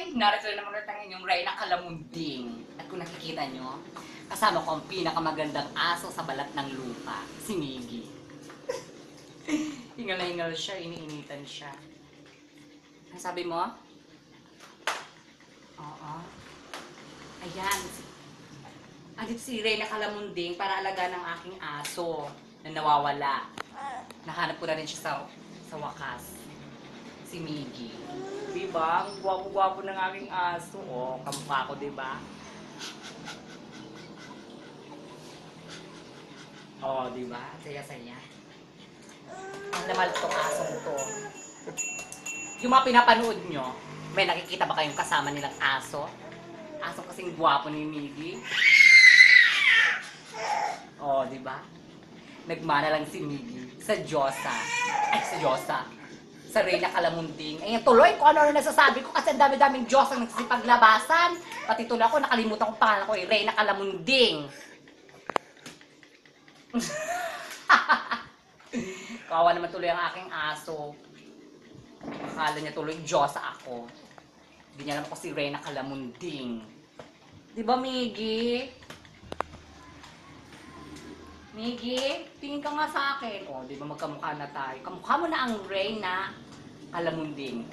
Hi! Narito na naman ulit ang inyong Reyna Kalamunding. At kung nakikita nyo, kasama ko ang pinakamagandang aso sa balat ng lupa, si Miggy. Hingal na hingal siya, iniinitan siya. Ano sabi mo? Oo. Ayan. Andito si Reyna Kalamunding para alagaan ng aking aso na nawawala. Nahanap ko na rin siya sa wakas. Si Miggy. Diba? Ang gwapo-gwapo ng aking aso. Oh, kamukha ko, diba? Oh, diba? Saya-saya. Ang lamal tong asong to. Yung mga pinapanood nyo, may nakikita ba kayong kasama nilang aso? Aso kasing gwapo ni Miggy. Oh, diba? Nagmana lang si Miggy sa Diyosa. Ay, sa Diyosa. Sa Reyna Kalamunding. Ayan, tuloy kung ano nasasabi ko kasi ang dami-daming Diyos ang nagsisipaglabasan. Pati tuloy ako, nakalimutan ko pangalan ko, Reyna Kalamunding. Kawawa naman tuloy ang aking aso. Akala niya tuloy Diyos ako. Hindi niya alam ko si Reyna Kalamunding. Di ba, Miggy? Miggy, tingin ka nga sa akin. O, di ba magkamukha na tayo? Kamukha mo na ang Reyna Kalamunding.